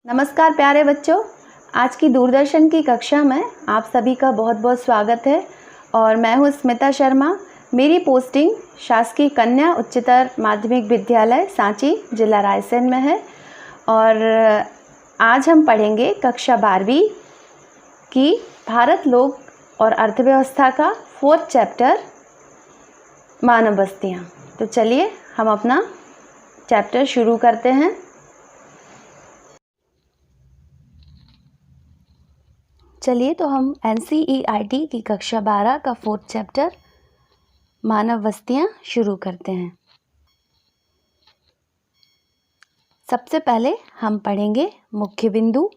नमस्कार प्यारे बच्चों, आज की दूरदर्शन की कक्षा में आप सभी का बहुत बहुत स्वागत है। और मैं हूँ स्मिता शर्मा। मेरी पोस्टिंग शासकीय कन्या उच्चतर माध्यमिक विद्यालय सांची जिला रायसेन में है। और आज हम पढ़ेंगे कक्षा 12वीं की भारत लोक और अर्थव्यवस्था का 4th चैप्टर मानव बस्तियाँ। तो चलिए हम अपना चैप्टर शुरू करते हैं। चलिए तो हम NCERT की कक्षा 12 का 4th चैप्टर मानव बस्तियाँ शुरू करते हैं। सबसे पहले हम पढ़ेंगे मुख्य बिंदु।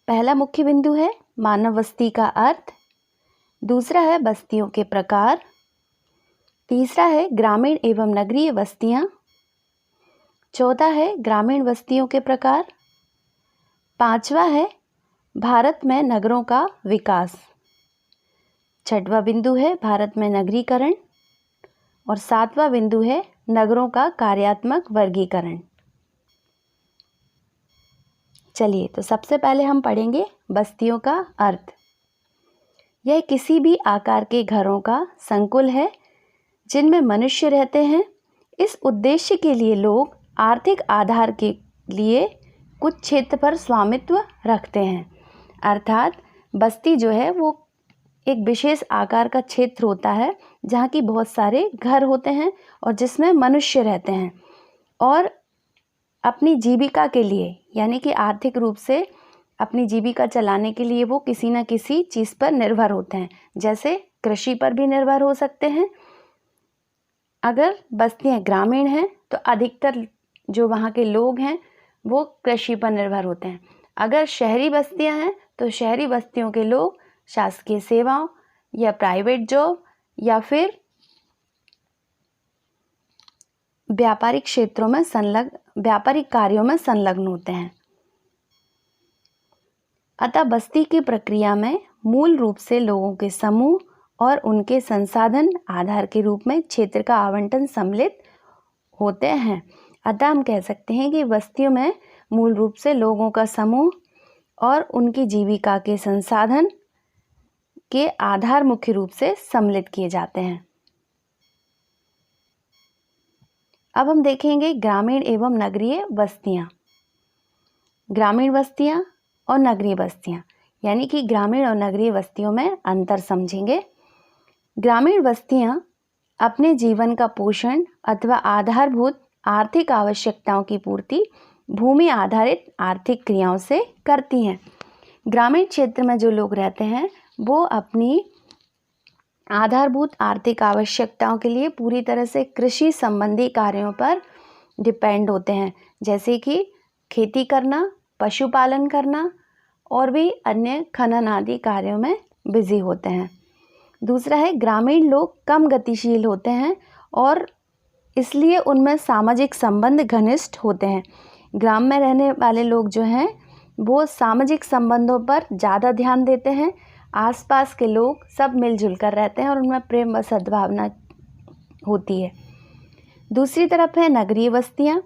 पहला मुख्य बिंदु है मानव बस्ती का अर्थ। दूसरा है बस्तियों के प्रकार। तीसरा है ग्रामीण एवं नगरीय बस्तियाँ। चौथा है ग्रामीण बस्तियों के प्रकार। पांचवा है भारत में नगरों का विकास। छठवां बिंदु है भारत में नगरीकरण। और सातवां बिंदु है नगरों का कार्यात्मक वर्गीकरण। चलिए तो सबसे पहले हम पढ़ेंगे बस्तियों का अर्थ। यह किसी भी आकार के घरों का संकुल है जिनमें मनुष्य रहते हैं। इस उद्देश्य के लिए लोग आर्थिक आधार के लिए कुछ क्षेत्र पर स्वामित्व रखते हैं। अर्थात बस्ती जो है वो एक विशेष आकार का क्षेत्र होता है जहाँ की बहुत सारे घर होते हैं और जिसमें मनुष्य रहते हैं और अपनी जीविका के लिए यानी कि आर्थिक रूप से अपनी जीविका चलाने के लिए वो किसी न किसी चीज़ पर निर्भर होते हैं। जैसे कृषि पर भी निर्भर हो सकते हैं। अगर बस्तियाँ ग्रामीण हैं तो अधिकतर जो वहाँ के लोग हैं वो कृषि पर निर्भर होते हैं। अगर शहरी बस्तियाँ हैं तो शहरी बस्तियों के लोग शासकीय सेवाओं या प्राइवेट जॉब या फिर व्यापारिक क्षेत्रों में व्यापारिक कार्यों में संलग्न होते हैं। अतः बस्ती की प्रक्रिया में मूल रूप से लोगों के समूह और उनके संसाधन आधार के रूप में क्षेत्र का आवंटन सम्मिलित होते हैं। अतः हम कह सकते हैं कि बस्तियों में मूल रूप से लोगों का समूह और उनकी जीविका के संसाधन के आधार मुख्य रूप से सम्मिलित किए जाते हैं। अब हम देखेंगे ग्रामीण एवं नगरीय बस्तियां। ग्रामीण बस्तियां और नगरीय बस्तियां यानी कि ग्रामीण और नगरीय बस्तियों में अंतर समझेंगे। ग्रामीण बस्तियां अपने जीवन का पोषण अथवा आधारभूत आर्थिक आवश्यकताओं की पूर्ति भूमि आधारित आर्थिक क्रियाओं से करती हैं। ग्रामीण क्षेत्र में जो लोग रहते हैं वो अपनी आधारभूत आर्थिक आवश्यकताओं के लिए पूरी तरह से कृषि संबंधी कार्यों पर डिपेंड होते हैं। जैसे कि खेती करना, पशुपालन करना और भी अन्य खनन आदि कार्यों में बिजी होते हैं। दूसरा है ग्रामीण लोग कम गतिशील होते हैं और इसलिए उनमें सामाजिक संबंध घनिष्ठ होते हैं। ग्राम में रहने वाले लोग जो हैं वो सामाजिक संबंधों पर ज़्यादा ध्यान देते हैं। आसपास के लोग सब मिलजुल कर रहते हैं और उनमें प्रेम व सद्भावना होती है। दूसरी तरफ है नगरीय बस्तियाँ।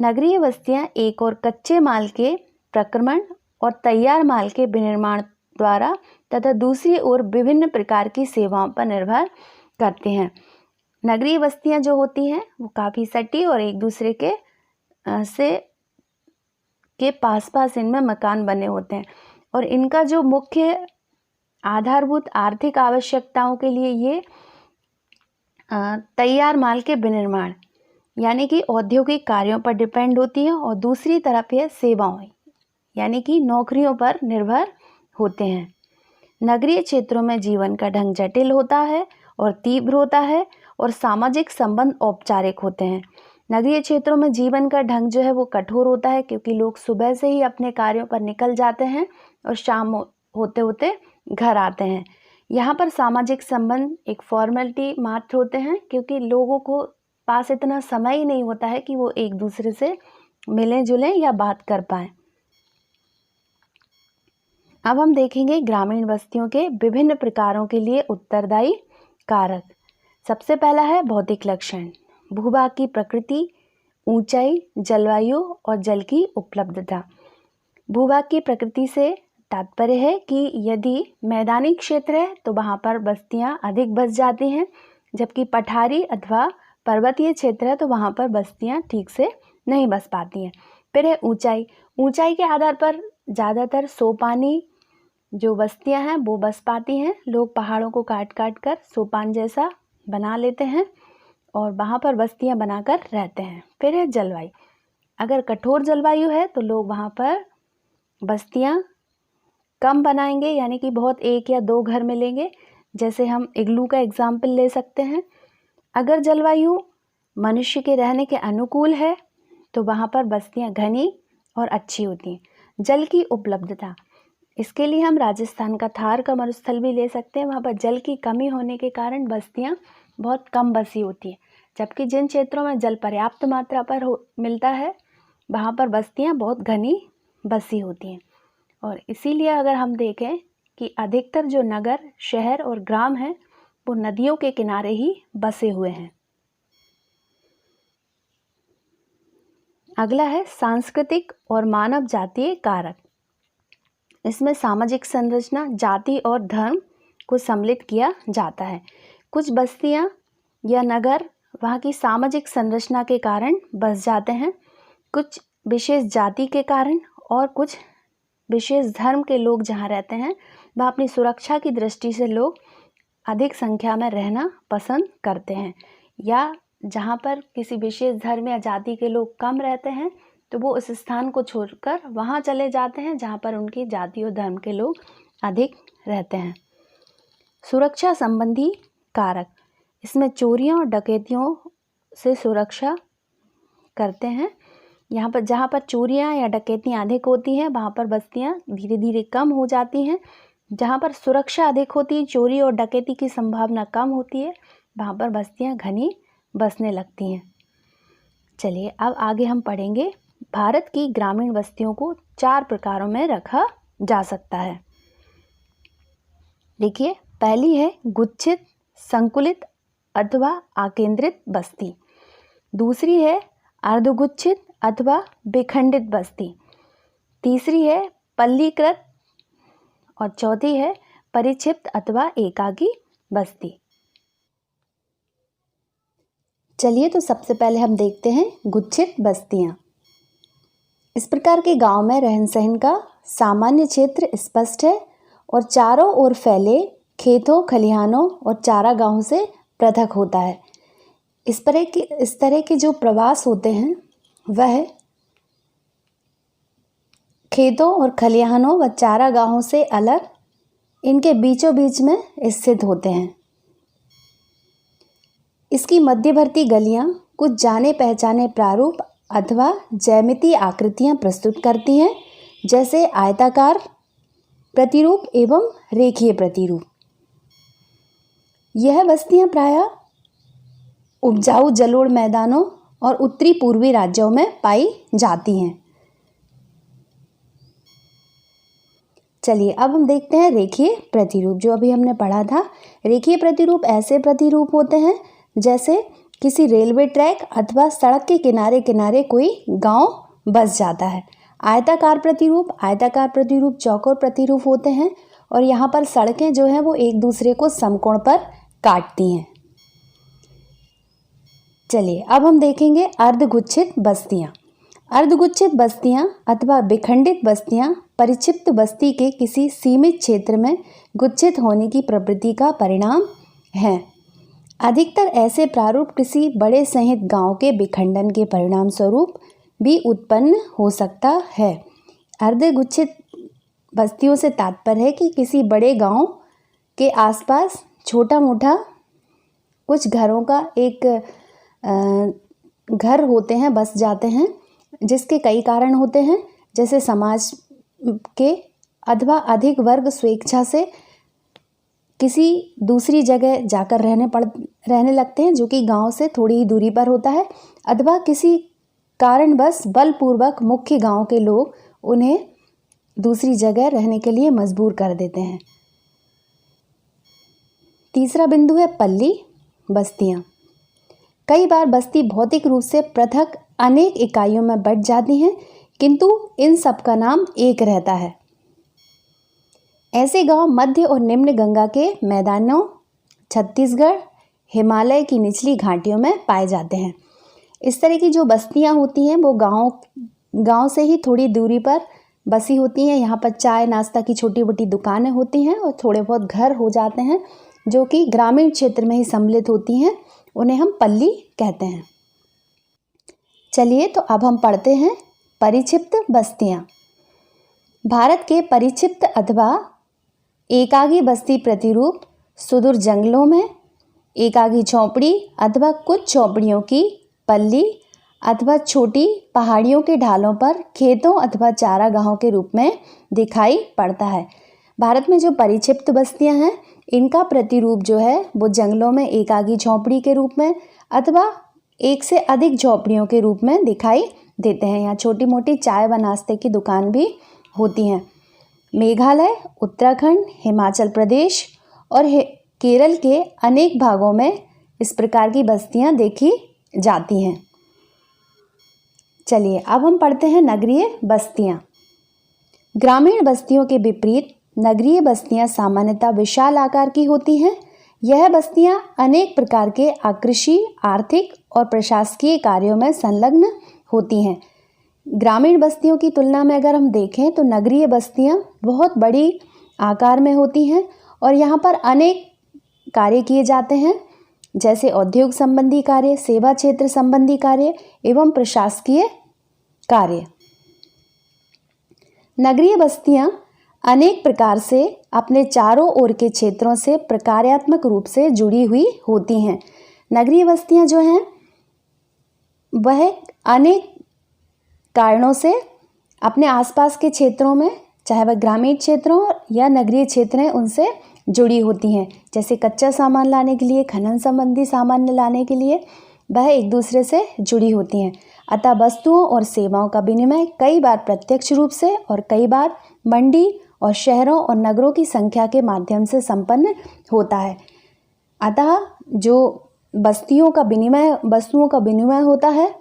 नगरीय बस्तियाँ एक और कच्चे माल के प्रक्रमण और तैयार माल के विनिर्माण द्वारा तथा दूसरी ओर विभिन्न प्रकार की सेवाओं पर निर्भर करते हैं। नगरीय बस्तियाँ जो होती हैं वो काफ़ी सटी और एक दूसरे के पास इनमें मकान बने होते हैं और इनका जो मुख्य आधारभूत आर्थिक आवश्यकताओं के लिए ये तैयार माल के विनिर्माण यानी कि औद्योगिक कार्यों पर डिपेंड होती हैं और दूसरी तरफ ये सेवाओं यानी कि नौकरियों पर निर्भर होते हैं। नगरीय क्षेत्रों में जीवन का ढंग जटिल होता है और तीव्र होता है और सामाजिक संबंध औपचारिक होते हैं। नगरीय क्षेत्रों में जीवन का ढंग जो है वो कठोर होता है क्योंकि लोग सुबह से ही अपने कार्यों पर निकल जाते हैं और शाम होते होते घर आते हैं। यहाँ पर सामाजिक संबंध एक फॉर्मेलिटी मात्र होते हैं क्योंकि लोगों को पास इतना समय ही नहीं होता है कि वो एक दूसरे से मिलें जुलें या बात कर पाएं। अब हम देखेंगे ग्रामीण बस्तियों के विभिन्न प्रकारों के लिए उत्तरदायी कारक। सबसे पहला है भौतिक लक्षण। भूभाग की प्रकृति, ऊंचाई, जलवायु और जल की उपलब्धता। भूभाग की प्रकृति से तात्पर्य है कि यदि मैदानी क्षेत्र है तो वहाँ पर बस्तियाँ अधिक बस जाती हैं, जबकि पठारी अथवा पर्वतीय क्षेत्र है तो वहाँ पर बस्तियाँ ठीक से नहीं बस पाती हैं। फिर है ऊंचाई। ऊंचाई के आधार पर ज़्यादातर सोपानी जो बस्तियाँ हैं वो बस पाती हैं। लोग पहाड़ों को काट काट कर सोपान जैसा बना लेते हैं और वहाँ पर बस्तियाँ बनाकर रहते हैं। फिर है जलवायु। अगर कठोर जलवायु है तो लोग वहाँ पर बस्तियाँ कम बनाएंगे, यानी कि बहुत 1 या 2 घर मिलेंगे, जैसे हम इग्लू का एग्जाम्पल ले सकते हैं। अगर जलवायु मनुष्य के रहने के अनुकूल है तो वहाँ पर बस्तियाँ घनी और अच्छी होती हैं। जल की उपलब्धता, इसके लिए हम राजस्थान का थार का मरुस्थल भी ले सकते हैं। वहाँ पर जल की कमी होने के कारण बस्तियाँ बहुत कम बसी होती हैं, जबकि जिन क्षेत्रों में जल पर्याप्त मात्रा पर मिलता है वहाँ पर बस्तियाँ बहुत घनी बसी होती हैं। और इसीलिए अगर हम देखें कि अधिकतर जो नगर, शहर और ग्राम हैं वो नदियों के किनारे ही बसे हुए हैं। अगला है सांस्कृतिक और मानव जातीय कारक। इसमें सामाजिक संरचना, जाति और धर्म को सम्मिलित किया जाता है। कुछ बस्तियां या नगर वहाँ की सामाजिक संरचना के कारण बस जाते हैं, कुछ विशेष जाति के कारण, और कुछ विशेष धर्म के लोग जहाँ रहते हैं वहाँ अपनी सुरक्षा की दृष्टि से लोग अधिक संख्या में रहना पसंद करते हैं। या जहाँ पर किसी विशेष धर्म या जाति के लोग कम रहते हैं तो वो उस स्थान को छोड़कर वहाँ चले जाते हैं जहाँ पर उनकी जाति और धर्म के लोग अधिक रहते हैं। सुरक्षा संबंधी कारक, इसमें चोरियों और डकैतियों से सुरक्षा करते हैं। यहाँ पर जहाँ पर चोरियाँ या डकैतियाँ अधिक होती हैं वहाँ पर बस्तियाँ धीरे धीरे कम हो जाती हैं। जहाँ पर सुरक्षा अधिक होती है, चोरी और डकैती की संभावना कम होती है, वहाँ पर बस्तियाँ घनी बसने लगती हैं। चलिए अब आगे हम पढ़ेंगे भारत की ग्रामीण बस्तियों को 4 प्रकारों में रखा जा सकता है। देखिए, पहली है गुच्छित, संकुलित अथवा आकेंद्रित बस्ती। दूसरी है अर्धगुच्छित अथवा विखंडित बस्ती। तीसरी है पल्लीकृत और चौथी है परिक्षिप्त अथवा एकाकी बस्ती। चलिए तो सबसे पहले हम देखते हैं गुच्छित बस्तियाँ। इस प्रकार के गांव में रहन सहन का सामान्य क्षेत्र स्पष्ट है और चारों ओर फैले खेतों, खलिहानों और चारागाहों से पृथक होता है। इस तरह के जो प्रवास होते हैं वह खेतों और खलिहानों व चारागाहों से अलग इनके बीचों बीच में स्थित होते हैं। इसकी मध्यवर्ती गलियां कुछ जाने पहचाने प्रारूप अथवा ज्यामितीय आकृतियां प्रस्तुत करती हैं, जैसे आयताकार प्रतिरूप एवं रेखीय प्रतिरूप। यह बस्तियां प्रायः उपजाऊ जलोढ़ मैदानों और उत्तरी पूर्वी राज्यों में पाई जाती हैं। चलिए अब हम देखते हैं रेखीय प्रतिरूप, जो अभी हमने पढ़ा था। रेखीय प्रतिरूप ऐसे प्रतिरूप होते हैं जैसे किसी रेलवे ट्रैक अथवा सड़क के किनारे किनारे कोई गांव बस जाता है। आयताकार प्रतिरूप चौकोर प्रतिरूप होते हैं और यहाँ पर सड़कें जो हैं वो एक दूसरे को समकोण पर काटती हैं। चलिए अब हम देखेंगे अर्धगुच्छित बस्तियाँ। अर्धगुच्छित बस्तियाँ अथवा विखंडित बस्तियाँ परिक्षिप्त बस्ती के किसी सीमित क्षेत्र में गुच्छित होने की प्रवृत्ति का परिणाम है। अधिकतर ऐसे प्रारूप किसी बड़े सहित गांव के विखंडन के परिणाम स्वरूप भी उत्पन्न हो सकता है। अर्धगुच्छित बस्तियों से तात्पर्य है कि किसी बड़े गांव के आसपास छोटा मोटा कुछ घरों का एक घर होते हैं, बस जाते हैं, जिसके कई कारण होते हैं, जैसे समाज के अथवा अधिक वर्ग स्वेच्छा से किसी दूसरी जगह जाकर रहने लगते हैं जो कि गांव से थोड़ी ही दूरी पर होता है, अथवा किसी कारणवश बलपूर्वक मुख्य गांव के लोग उन्हें दूसरी जगह रहने के लिए मजबूर कर देते हैं। तीसरा बिंदु है पल्ली बस्तियां। कई बार बस्ती भौतिक रूप से पृथक अनेक इकाइयों में बंट जाती हैं। किंतु इन सब का नाम एक रहता है। ऐसे गांव मध्य और निम्न गंगा के मैदानों, छत्तीसगढ़, हिमालय की निचली घाटियों में पाए जाते हैं। इस तरह की जो बस्तियां होती हैं वो गांव से ही थोड़ी दूरी पर बसी होती हैं। यहाँ पर चाय नाश्ता की छोटी मोटी दुकानें होती हैं और थोड़े बहुत घर हो जाते हैं जो कि ग्रामीण क्षेत्र में ही सम्मिलित होती हैं। उन्हें हम पल्ली कहते हैं। चलिए तो अब हम पढ़ते हैं परिक्षिप्त बस्तियाँ। भारत के परिक्षिप्त अथवा एकागी बस्ती प्रतिरूप सुदूर जंगलों में एकागी झोंपड़ी अथवा कुछ झोंपड़ियों की पल्ली अथवा छोटी पहाड़ियों के ढालों पर खेतों अथवा चारागाहों के रूप में दिखाई पड़ता है। भारत में जो परिक्षिप्त बस्तियां हैं इनका प्रतिरूप जो है वो जंगलों में एकागी झोंपड़ी के रूप में अथवा एक से अधिक झोंपड़ियों के रूप में दिखाई देते हैं। यहाँ छोटी मोटी चाय व नाश्ते की दुकान भी होती हैं। मेघालय, उत्तराखंड, हिमाचल प्रदेश और केरल के अनेक भागों में इस प्रकार की बस्तियां देखी जाती हैं। चलिए अब हम पढ़ते हैं नगरीय बस्तियां। ग्रामीण बस्तियों के विपरीत नगरीय बस्तियां सामान्यतः विशाल आकार की होती हैं। यह बस्तियां अनेक प्रकार के आकृषि, आर्थिक और प्रशासकीय कार्यों में संलग्न होती हैं। ग्रामीण बस्तियों की तुलना में अगर हम देखें तो नगरीय बस्तियां बहुत बड़ी आकार में होती हैं और यहाँ पर अनेक कार्य किए जाते हैं, जैसे औद्योग संबंधी कार्य, सेवा क्षेत्र संबंधी कार्य एवं प्रशासकीय कार्य। नगरीय बस्तियां अनेक प्रकार से अपने चारों ओर के क्षेत्रों से प्रकार्यात्मक रूप से जुड़ी हुई होती हैं। नगरीय बस्तियां जो हैं वह अनेक कारणों से अपने आसपास के क्षेत्रों में, चाहे वह ग्रामीण क्षेत्रों या नगरीय क्षेत्र हैं, उनसे जुड़ी होती हैं। जैसे कच्चा सामान लाने के लिए, खनन संबंधी सामान लाने के लिए वह एक दूसरे से जुड़ी होती हैं। अतः वस्तुओं और सेवाओं का विनिमय कई बार प्रत्यक्ष रूप से और कई बार मंडी और शहरों और नगरों की संख्या के माध्यम से संपन्न होता है। अतः जो वस्तुओं का विनिमय होता है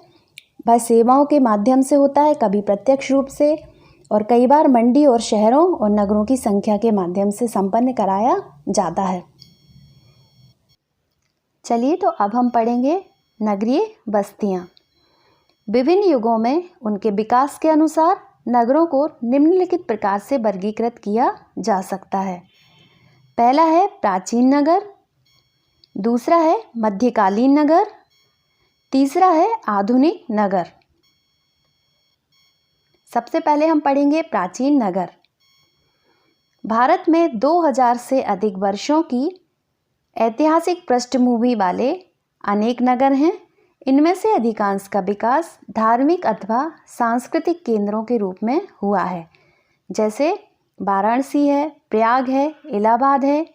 वह सेवाओं के माध्यम से होता है, कभी प्रत्यक्ष रूप से और कई बार मंडी और शहरों और नगरों की संख्या के माध्यम से संपन्न कराया जाता है। चलिए तो अब हम पढ़ेंगे नगरीय बस्तियां। विभिन्न युगों में उनके विकास के अनुसार नगरों को निम्नलिखित प्रकार से वर्गीकृत किया जा सकता है। पहला है प्राचीन नगर, दूसरा है मध्यकालीन नगर, तीसरा है आधुनिक नगर। सबसे पहले हम पढ़ेंगे प्राचीन नगर। भारत में 2000 से अधिक वर्षों की ऐतिहासिक पृष्ठभूमि वाले अनेक नगर हैं। इनमें से अधिकांश का विकास धार्मिक अथवा सांस्कृतिक केंद्रों के रूप में हुआ है, जैसे वाराणसी है, प्रयाग है, इलाहाबाद है,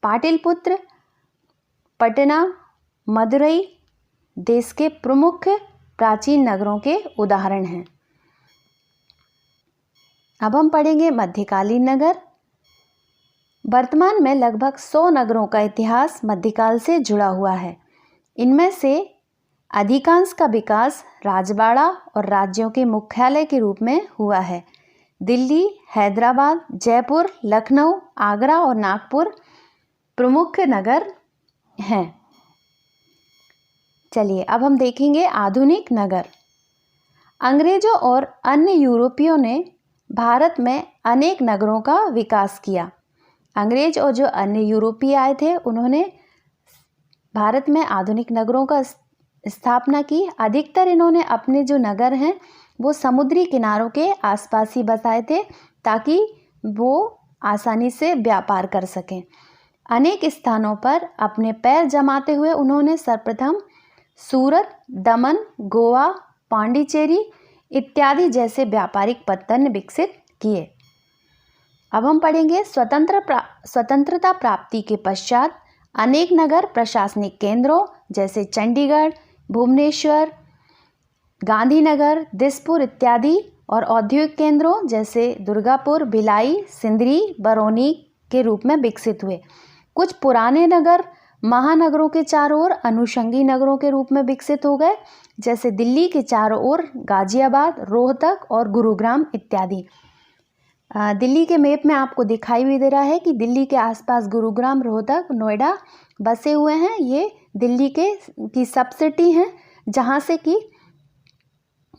पाटलिपुत्र, पटना, मदुरई देश के प्रमुख प्राचीन नगरों के उदाहरण हैं। अब हम पढ़ेंगे मध्यकालीन नगर। वर्तमान में लगभग 100 नगरों का इतिहास मध्यकाल से जुड़ा हुआ है। इनमें से अधिकांश का विकास राजवाड़ा और राज्यों के मुख्यालय के रूप में हुआ है। दिल्ली, हैदराबाद, जयपुर, लखनऊ, आगरा और नागपुर प्रमुख नगर हैं। चलिए अब हम देखेंगे आधुनिक नगर। अंग्रेजों और अन्य यूरोपियों ने भारत में अनेक नगरों का विकास किया। अंग्रेज और जो अन्य यूरोपीय आए थे उन्होंने भारत में आधुनिक नगरों का स्थापना की। अधिकतर इन्होंने अपने जो नगर हैं वो समुद्री किनारों के आसपास ही बसाए थे ताकि वो आसानी से व्यापार कर सकें। अनेक स्थानों पर अपने पैर जमाते हुए उन्होंने सर्वप्रथम सूरत, दमन, गोवा, पांडिचेरी इत्यादि जैसे व्यापारिक पत्तन विकसित किए। अब हम पढ़ेंगे स्वतंत्रता प्राप्ति के पश्चात अनेक नगर प्रशासनिक केंद्रों जैसे चंडीगढ़, भुवनेश्वर, गांधीनगर, दिसपुर इत्यादि और औद्योगिक केंद्रों जैसे दुर्गापुर, भिलाई, सिंदरी, बरौनी के रूप में विकसित हुए। कुछ पुराने नगर महानगरों के चारों ओर अनुषंगी नगरों के रूप में विकसित हो गए, जैसे दिल्ली के चारों ओर गाजियाबाद, रोहतक और गुरुग्राम इत्यादि। दिल्ली के मैप में आपको दिखाई भी दे रहा है कि दिल्ली के आसपास गुरुग्राम, रोहतक, नोएडा बसे हुए हैं। ये दिल्ली की सब सिटी हैं, जहाँ से कि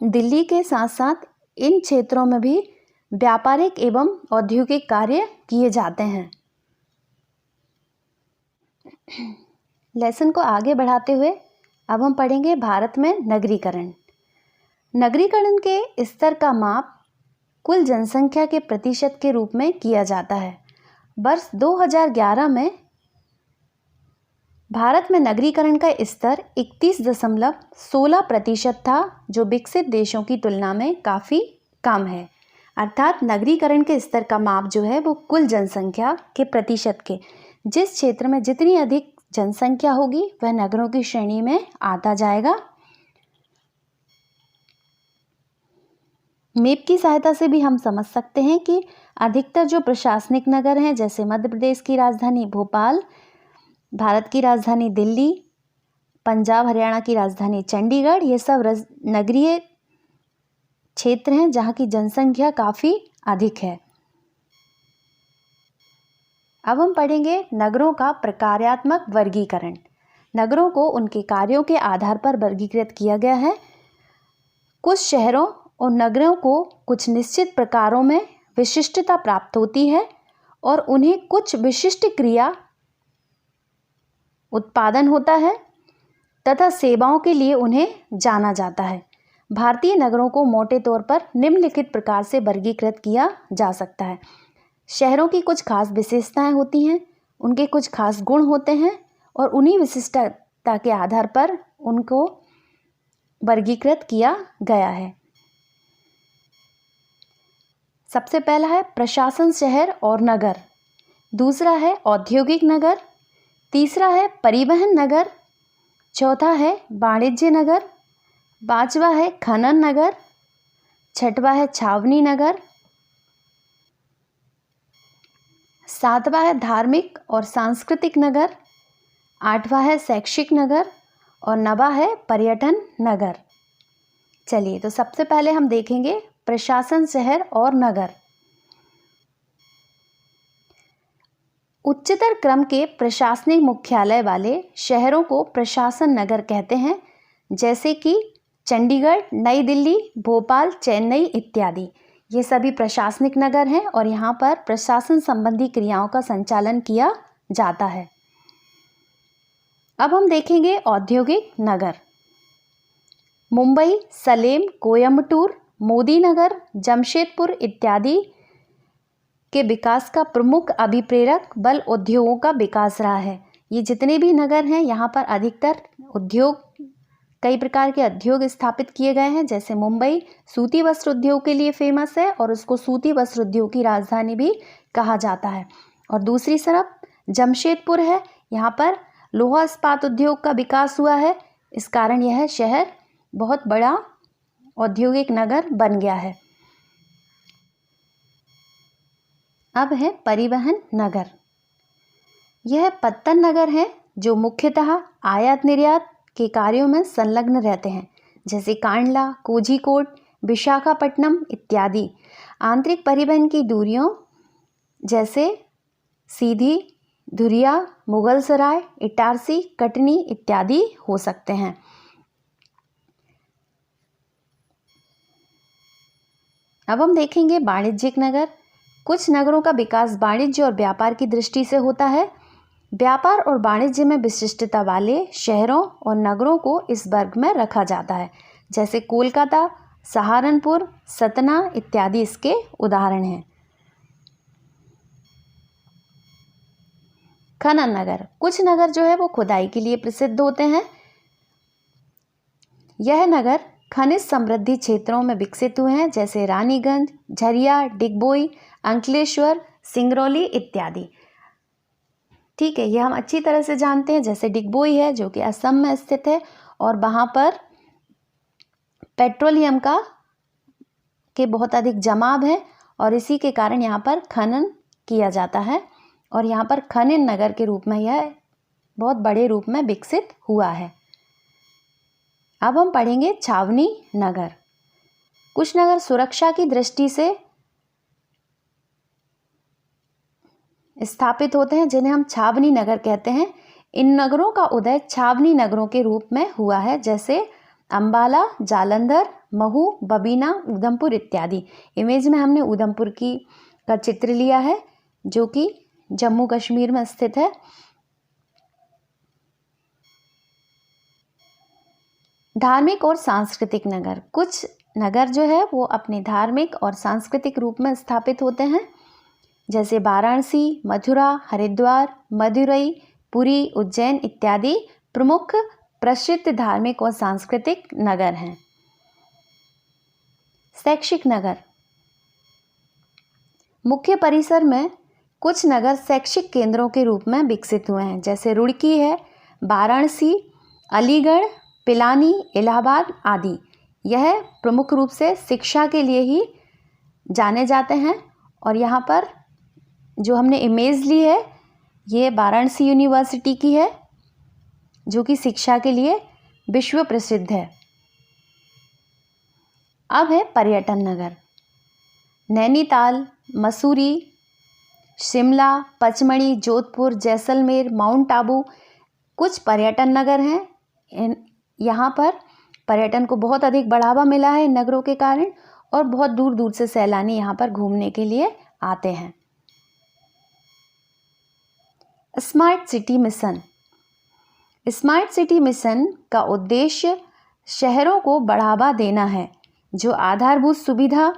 दिल्ली के साथ साथ इन क्षेत्रों में भी व्यापारिक एवं औद्योगिक कार्य किए जाते हैं। लेसन को आगे बढ़ाते हुए अब हम पढ़ेंगे भारत में नगरीकरण। नगरीकरण के स्तर का माप कुल जनसंख्या के प्रतिशत के रूप में किया जाता है। वर्ष 2011 में भारत में नगरीकरण का स्तर 31.16% था, जो विकसित देशों की तुलना में काफ़ी कम है। अर्थात नगरीकरण के स्तर का माप जो है वो कुल जनसंख्या के प्रतिशत के, जिस क्षेत्र में जितनी अधिक जनसंख्या होगी वह नगरों की श्रेणी में आता जाएगा। मैप की सहायता से भी हम समझ सकते हैं कि अधिकतर जो प्रशासनिक नगर हैं, जैसे मध्य प्रदेश की राजधानी भोपाल, भारत की राजधानी दिल्ली, पंजाब हरियाणा की राजधानी चंडीगढ़, ये सब नगरीय क्षेत्र हैं जहाँ की जनसंख्या काफ़ी अधिक है। अब हम पढ़ेंगे नगरों का प्रकार्यात्मक वर्गीकरण। नगरों को उनके कार्यों के आधार पर वर्गीकृत किया गया है। कुछ शहरों और नगरों को कुछ निश्चित प्रकारों में विशिष्टता प्राप्त होती है और उन्हें कुछ विशिष्ट क्रिया उत्पादन होता है तथा सेवाओं के लिए उन्हें जाना जाता है। भारतीय नगरों को मोटे तौर पर निम्नलिखित प्रकार से वर्गीकृत किया जा सकता है। शहरों की कुछ खास विशेषताएं होती हैं, उनके कुछ खास गुण होते हैं और उन्हीं विशिष्टता के आधार पर उनको वर्गीकृत किया गया है। सबसे पहला है प्रशासन शहर और नगर, दूसरा है औद्योगिक नगर, तीसरा है परिवहन नगर, चौथा है वाणिज्य नगर, पांचवा है खनन नगर, छठवा है छावनी नगर, सातवां है धार्मिक और सांस्कृतिक नगर, आठवां है शैक्षिक नगर और नवां है पर्यटन नगर। चलिए, तो सबसे पहले हम देखेंगे प्रशासन शहर और नगर। उच्चतर क्रम के प्रशासनिक मुख्यालय वाले शहरों को प्रशासन नगर कहते हैं, जैसे कि चंडीगढ़, नई दिल्ली, भोपाल, चेन्नई इत्यादि। ये सभी प्रशासनिक नगर हैं और यहाँ पर प्रशासन संबंधी क्रियाओं का संचालन किया जाता है। अब हम देखेंगे औद्योगिक नगर। मुंबई, सलेम, कोयम्बटूर, मोदीनगर, जमशेदपुर इत्यादि के विकास का प्रमुख अभिप्रेरक बल उद्योगों का विकास रहा है। ये जितने भी नगर हैं यहाँ पर अधिकतर उद्योग, कई प्रकार के उद्योग स्थापित किए गए हैं। जैसे मुंबई सूती वस्त्र उद्योग के लिए फेमस है और उसको सूती वस्त्र उद्योग की राजधानी भी कहा जाता है। और दूसरी तरफ जमशेदपुर है, यहाँ पर लोहा इस्पात उद्योग का विकास हुआ है, इस कारण यह शहर बहुत बड़ा औद्योगिक नगर बन गया है। अब है परिवहन नगर। यह पत्तन नगर है जो मुख्यतः आयात निर्यात के कार्यों में संलग्न रहते हैं, जैसे कांडला, कोझिकोड, विशाखापट्टनम इत्यादि। आंतरिक परिवहन की दूरियों जैसे सीधी, धुरिया, मुगलसराय, इटारसी, कटनी इत्यादि हो सकते हैं। अब हम देखेंगे वाणिज्यिक नगर। कुछ नगरों का विकास वाणिज्य और व्यापार की दृष्टि से होता है। व्यापार और वाणिज्य में विशिष्टता वाले शहरों और नगरों को इस वर्ग में रखा जाता है, जैसे कोलकाता, सहारनपुर, सतना इत्यादि इसके उदाहरण हैं। खनन नगर। कुछ नगर जो है वो खुदाई के लिए प्रसिद्ध होते हैं। यह नगर खनिज समृद्धि क्षेत्रों में विकसित हुए हैं, जैसे रानीगंज, झरिया, डिगबोई, अंकलेश्वर, सिंगरौली इत्यादि। ठीक है, ये हम अच्छी तरह से जानते हैं। जैसे डिगबोई है जो कि असम में स्थित है और वहाँ पर पेट्रोलियम के बहुत अधिक जमाव है और इसी के कारण यहाँ पर खनन किया जाता है और यहाँ पर खनन नगर के रूप में यह बहुत बड़े रूप में विकसित हुआ है। अब हम पढ़ेंगे छावनी नगर। कुछ नगर सुरक्षा की दृष्टि से स्थापित होते हैं जिन्हें हम छावनी नगर कहते हैं। इन नगरों का उदय छावनी नगरों के रूप में हुआ है, जैसे अंबाला, जालंधर, महू, बबीना, उधमपुर इत्यादि। इमेज में हमने उधमपुर का चित्र लिया है जो कि जम्मू कश्मीर में स्थित है। धार्मिक और सांस्कृतिक नगर। कुछ नगर जो है वो अपने धार्मिक और सांस्कृतिक रूप में स्थापित होते हैं, जैसे वाराणसी, मथुरा, हरिद्वार, मदुरई, पुरी, उज्जैन इत्यादि प्रमुख प्रसिद्ध धार्मिक और सांस्कृतिक नगर हैं। शैक्षिक नगर। मुख्य परिसर में कुछ नगर शैक्षिक केंद्रों के रूप में विकसित हुए हैं, जैसे रुड़की है, वाराणसी, अलीगढ़, पिलानी, इलाहाबाद आदि। यह प्रमुख रूप से शिक्षा के लिए ही जाने जाते हैं। और यहाँ पर जो हमने इमेज ली है ये वाराणसी यूनिवर्सिटी की है जो कि शिक्षा के लिए विश्व प्रसिद्ध है। अब है पर्यटन नगर। नैनीताल, मसूरी, शिमला, पचमढ़ी, जोधपुर, जैसलमेर, माउंट आबू कुछ पर्यटन नगर हैं। यहाँ पर पर्यटन को बहुत अधिक बढ़ावा मिला है इन नगरों के कारण, और बहुत दूर दूर से सैलानी यहाँ पर घूमने के लिए आते हैं। Smart city mission. Smart city mission का उद्देश्य शहरों को बढ़ावा देना है जो आधारभूत सुविधा,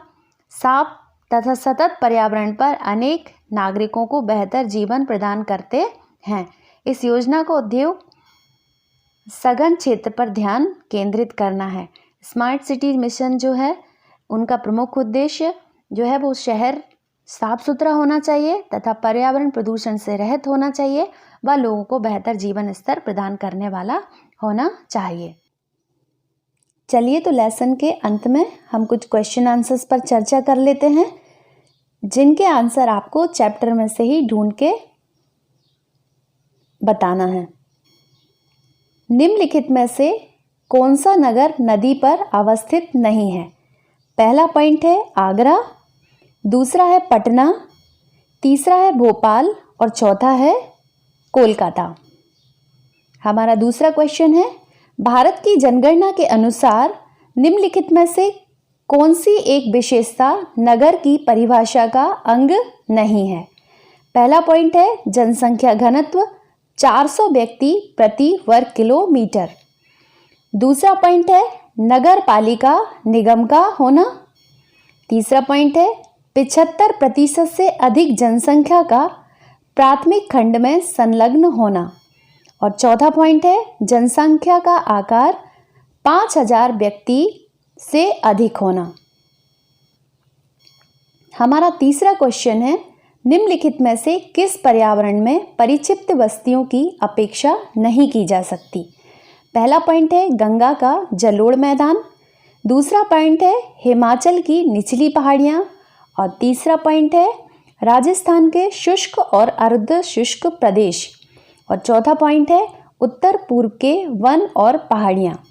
साफ तथा सतत पर्यावरण पर अनेक नागरिकों को बेहतर जीवन प्रदान करते हैं। इस योजना का उद्देश्य सघन क्षेत्र पर ध्यान केंद्रित करना है। स्मार्ट सिटी मिशन जो है उनका प्रमुख उद्देश्य जो है वो शहर साफ सुथरा होना चाहिए तथा पर्यावरण प्रदूषण से रहित होना चाहिए व लोगों को बेहतर जीवन स्तर प्रदान करने वाला होना चाहिए। चलिए तो लेसन के अंत में हम कुछ क्वेश्चन आंसर्स पर चर्चा कर लेते हैं, जिनके आंसर आपको चैप्टर में से ही ढूंढ के बताना है। निम्नलिखित में से कौन सा नगर नदी पर अवस्थित नहीं है? पहला पॉइंट है आगरा, दूसरा है पटना, तीसरा है भोपाल और चौथा है कोलकाता। हमारा दूसरा क्वेश्चन है भारत की जनगणना के अनुसार निम्नलिखित में से कौन सी एक विशेषता नगर की परिभाषा का अंग नहीं है? पहला पॉइंट है जनसंख्या घनत्व 400 व्यक्ति प्रति वर्ग किलोमीटर। दूसरा पॉइंट है नगर पालिका निगम का होना। तीसरा पॉइंट है 75% से अधिक जनसंख्या का प्राथमिक खंड में संलग्न होना। और चौथा पॉइंट है जनसंख्या का आकार 5000 व्यक्ति से अधिक होना। हमारा तीसरा क्वेश्चन है निम्नलिखित में से किस पर्यावरण में परिक्षिप्त बस्तियों की अपेक्षा नहीं की जा सकती? पहला पॉइंट है गंगा का जलोढ़ मैदान, दूसरा पॉइंट है हिमाचल की निचली पहाड़ियाँ और तीसरा पॉइंट है राजस्थान के शुष्क और अर्ध शुष्क प्रदेश और चौथा पॉइंट है उत्तर पूर्व के वन और पहाड़ियाँ।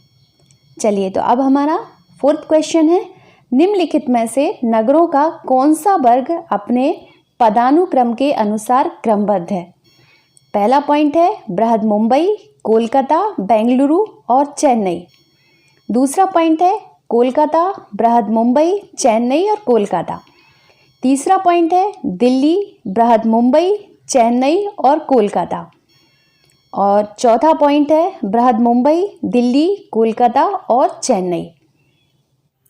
चलिए तो अब हमारा फोर्थ क्वेश्चन है निम्नलिखित में से नगरों का कौन सा वर्ग अपने पदानुक्रम के अनुसार क्रमबद्ध है? पहला पॉइंट है बृहद मुंबई, कोलकाता, बेंगलुरु और चेन्नई। दूसरा पॉइंट है कोलकाता, बृहद मुंबई, चेन्नई और कोलकाता। तीसरा पॉइंट है दिल्ली, बृहद मुंबई, चेन्नई और कोलकाता। और चौथा पॉइंट है बृहद मुंबई, दिल्ली, कोलकाता और चेन्नई।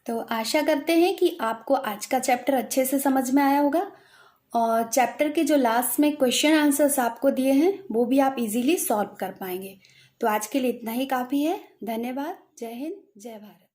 तो आशा करते हैं कि आपको आज का चैप्टर अच्छे से समझ में आया होगा और चैप्टर के जो लास्ट में क्वेश्चन आंसर्स आपको दिए हैं वो भी आप इजीली सॉल्व कर पाएंगे। तो आज के लिए इतना ही काफ़ी है। धन्यवाद। जय हिंद, जय भारत।